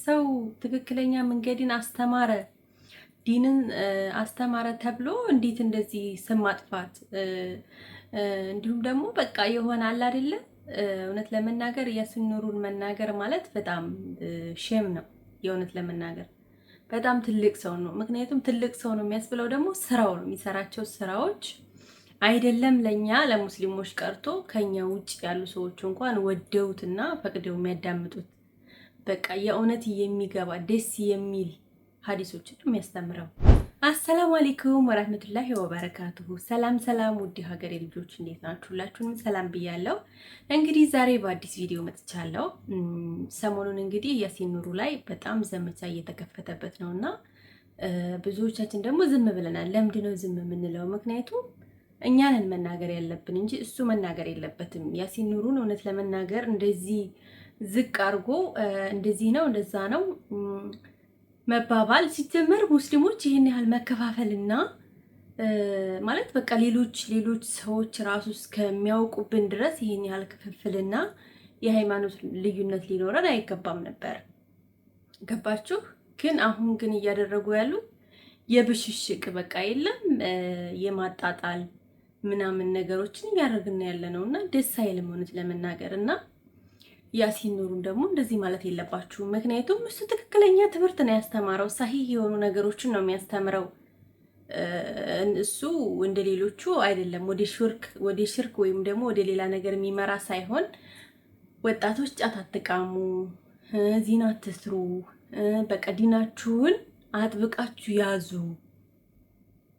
ሰው ትክክለኛ መንገድን አስተማረ ዲንን አስተማረ ተብሎ እንዴት እንደዚህ ስም ማጥፋት እንዲሁም ደግሞ በቃ ይሆናል አይደለ? እውነት ለመናገር ያሲን ኑሩን መናገር ማለት በጣም ሼም ነው። የእውነት ለመናገር በጣም ትልቅ ሰው ነው። ምክንያቱም ትልቅ ሰው ነው የሚያስብለው ደግሞ ስራው ነው፣ የሚሰራቸው ስራዎች አይደለም ለኛ ለሙስሊሞች ቀርቶ ከኛ ውጭ ያሉ ሰዎች እንኳን ወደውትና ፈቅደው የሚያዳምጡት በቃ የእውነት የሚገባ ደስ የሚል ሐዲሶችን ነው የሚያስተምረው። አሰላሙ አለይኩም ወራህመቱላሂ ወበረካቱሁ። ሰላም ሰላም ውድ ሀገሬ ልጆች እንዴት ናችሁ? ሁላችሁንም ሰላም ብያለሁ። እንግዲህ ዛሬ በአዲስ ቪዲዮ መጥቻለሁ። ሰሞኑን እንግዲህ ያሲን ኑሩ ላይ በጣም ዘመቻ እየተከፈተበት ነውና ብዙዎቻችን ደግሞ ዝም ብለናል። ለምንድን ነው ዝም የምንለው? ምክንያቱም እኛ ነን መናገር ያለብን እንጂ እሱ መናገር የለበትም። ያሲን ኑሩን እውነት ለመናገር እንደዚህ ዝቅ አድርጎ እንደዚህ ነው እንደዛ ነው መባባል ሲጀመር ሙስሊሞች ይሄን ያህል መከፋፈልና ማለት በቃ ሌሎች ሰዎች ራሱ እስከሚያውቁብን ድረስ ይሄን ያህል ክፍፍልና የሃይማኖት ልዩነት ሊኖረን አይገባም ነበር። ገባችሁ? ግን አሁን ግን እያደረጉ ያሉት የብሽሽቅ በቃ የለም የማጣጣል ምናምን ነገሮችን እያደረግን ያለነውና ደስ አይልም እውነት ለመናገር እና ያሲን ኑሩን ደግሞ እንደዚህ ማለት የለባችሁም። ምክንያቱም እሱ ትክክለኛ ትምህርት ነው ያስተማረው፣ ሰሂህ የሆኑ ነገሮችን ነው የሚያስተምረው። እሱ እንደሌሎቹ አይደለም ወደ ሽርክ ወይም ደግሞ ወደ ሌላ ነገር የሚመራ ሳይሆን ወጣቶች ጫት አትቃሙ፣ ዚና አትስሩ፣ በቃ ዲናችሁን አጥብቃችሁ ያዙ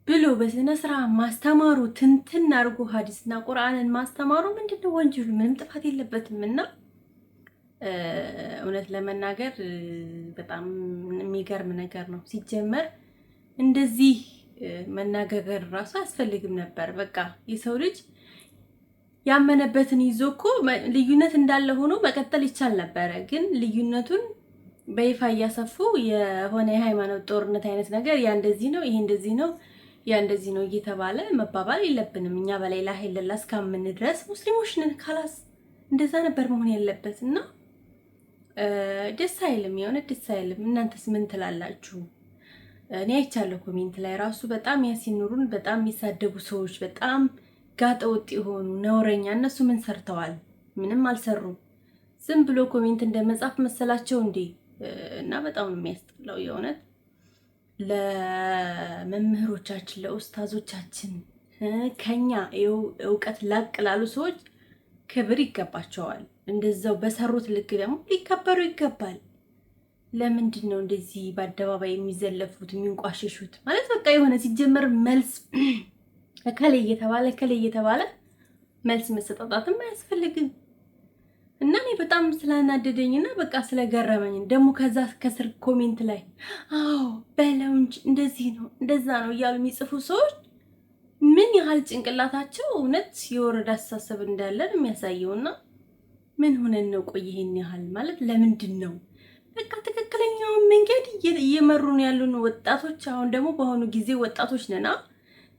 ብሎ በስነ ስርዓት ማስተማሩ ትንትን አድርጎ ሐዲስና ቁርአንን ማስተማሩ ምንድነው ወንጀሉ? ምንም ጥፋት የለበትምና እውነት ለመናገር በጣም የሚገርም ነገር ነው። ሲጀመር እንደዚህ መናገር ራሱ አያስፈልግም ነበር። በቃ የሰው ልጅ ያመነበትን ይዞ እኮ ልዩነት እንዳለ ሆኖ መቀጠል ይቻል ነበረ። ግን ልዩነቱን በይፋ እያሰፉ የሆነ የሃይማኖት ጦርነት አይነት ነገር ያ እንደዚህ ነው፣ ይሄ እንደዚህ ነው፣ ያ እንደዚህ ነው እየተባለ መባባል የለብንም። እኛ በላይ ኢላሀ ኢለላህ እስካምን ድረስ ሙስሊሞች ነን። ካላስ እንደዛ ነበር መሆን ያለበት እና ደስ አይልም፣ የሆነ ደስ አይልም። እናንተስ ምን ትላላችሁ? እኔ አይቻለሁ ኮሜንት ላይ ራሱ በጣም ያሲን ኑሩን በጣም የሚሳደቡ ሰዎች፣ በጣም ጋጠ ወጥ የሆኑ ነውረኛ። እነሱ ምን ሰርተዋል? ምንም አልሰሩም። ዝም ብሎ ኮሜንት እንደመጻፍ መሰላቸው እንዴ? እና በጣም የሚያስጠላው የእውነት ለመምህሮቻችን ለኡስታዞቻችን ከኛ እውቀት ላቅ ላሉ ሰዎች ክብር ይገባቸዋል። እንደዛው በሰሩት ልክ ደግሞ ሊከበሩ ይገባል። ለምንድን ነው እንደዚህ በአደባባይ የሚዘለፉት የሚንቋሸሹት? ማለት በቃ የሆነ ሲጀመር መልስ እከሌ እየተባለ መልስ መሰጣጣትም አያስፈልግም። እና እኔ በጣም ስላናደደኝና በቃ ስለገረመኝ ደግሞ ከዛ ከስር ኮሜንት ላይ አዎ በለው እንጂ እንደዚህ ነው እንደዛ ነው እያሉ የሚጽፉ ሰዎች ምን ያህል ጭንቅላታቸው እውነት የወረደ አስተሳሰብ እንዳለን የሚያሳየውና ምን ሆነን ነው? ቆይ ይሄን ያህል ማለት ለምንድን ነው? በቃ ትክክለኛውን መንገድ እየመሩን ያሉን ወጣቶች። አሁን ደግሞ በአሁኑ ጊዜ ወጣቶች ነና፣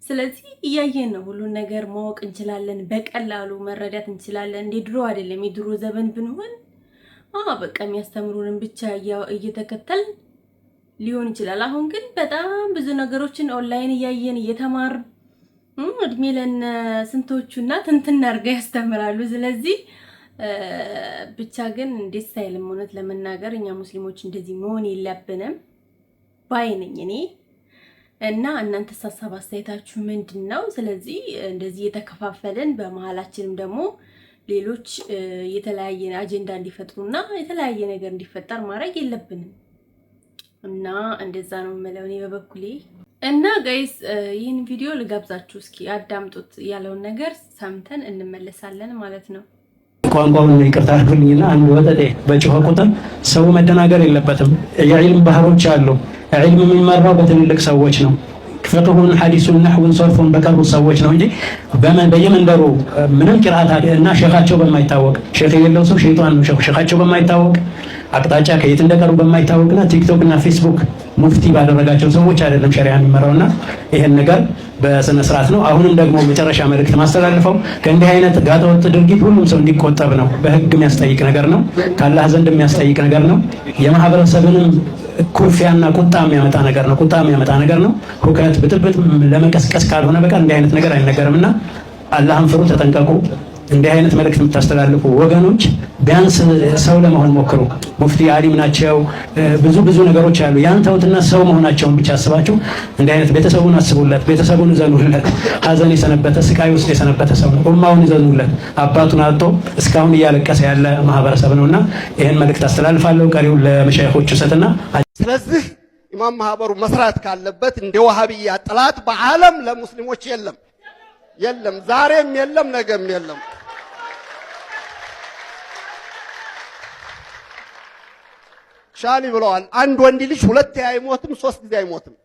ስለዚህ እያየን ነው። ሁሉን ነገር ማወቅ እንችላለን፣ በቀላሉ መረዳት እንችላለን። እንደ ድሮ አይደለም። የድሮ ዘመን ብንሆን በቃ የሚያስተምሩንን ብቻ እየተከተልን ሊሆን ይችላል። አሁን ግን በጣም ብዙ ነገሮችን ኦንላይን እያየን እየተማርን እድሜ ለነ ስንቶቹና ትንትና አድርገው ያስተምራሉ። ስለዚህ ብቻ ግን ደስ አይልም እውነት ለመናገር እኛ ሙስሊሞች እንደዚህ መሆን የለብንም ባይ ነኝ እኔ። እና እናንተ ሀሳብ አስተያየታችሁ ምንድነው? ስለዚህ እንደዚህ የተከፋፈልን በመሃላችንም ደግሞ ሌሎች የተለያየ አጀንዳ እንዲፈጥሩና የተለያየ ነገር እንዲፈጠር ማድረግ የለብንም እና እንደዛ ነው የምለው እኔ በበኩሌ። እና ጋይስ ይህን ቪዲዮ ልጋብዛችሁ፣ እስኪ አዳምጡት። ያለውን ነገር ሰምተን እንመለሳለን ማለት ነው። ቋንቋውን ይቅርታ አድርጉልኝና አንድ ወጠጤ በጮኸ ቁጥር ሰው መደናገር የለበትም። የዒልም ባህሮች አሉ። ዒልም የሚመራው በትልልቅ ሰዎች ነው። ፍቅሁን፣ ሐዲሱን፣ ነህውን፣ ሰርፉን በቀሩ ሰዎች ነው እንጂ በየመንደሩ ምንም ቂርአት እና ሼኻቸው በማይታወቅ ሼኽ የሌለው ሰው ሸይጣን ነው። ሼኻቸው በማይታወቅ አቅጣጫ ከየት እንደቀሩ በማይታወቅና ቲክቶክ እና ፌስቡክ ሙፍቲ ባደረጋቸው ሰዎች አይደለም ሸሪዓ የሚመራውና ይሄን ነገር በስነ ስርዓት ነው። አሁንም ደግሞ መጨረሻ መልእክት ማስተላልፈው ከእንዲህ አይነት ጋጠወጥ ድርጊት ሁሉም ሰው እንዲቆጠብ ነው። በህግ የሚያስጠይቅ ነገር ነው። ከአላህ ዘንድ የሚያስጠይቅ ነገር ነው። የማህበረሰብንም ኩርፊያና ቁጣ የሚያመጣ ነገር ነው። ቁጣ የሚያመጣ ነገር ነው። ሁከት፣ ብጥብጥ ለመቀስቀስ ካልሆነ በቃ እንዲህ አይነት ነገር አይነገርምና አላህን ፍሩ፣ ተጠንቀቁ። እንዲህ አይነት መልእክት የምታስተላልፉ ወገኖች ቢያንስ ሰው ለመሆን ሞክሩ። ሙፍቲ አሊም ናቸው፣ ብዙ ነገሮች አሉ። ያን ተውትና ሰው መሆናቸውን ብቻ አስባችሁ እንዲህ አይነት ቤተሰቡን አስቡለት፣ ቤተሰቡን እዘኑለት። ሀዘን የሰነበተ ስቃይ ውስጥ የሰነበተ ሰው ነው። ኡማውን እዘኑለት። አባቱን አጥቶ እስካሁን እያለቀሰ ያለ ማህበረሰብ ነውና ይሄን መልእክት አስተላልፋለሁ። ቀሪውን ለመሻይኾቹ ሰጥና ስለዚህ ኢማም ማህበሩ መስራት ካለበት እንደ ወሃቢያ ጥላት በዓለም ለሙስሊሞች የለም፣ ዛሬም የለም፣ ነገም የለም። ሻሊ ብለዋል። አንድ ወንድ ልጅ ሁለቴ አይሞትም፣ 3 ጊዜ አይሞትም።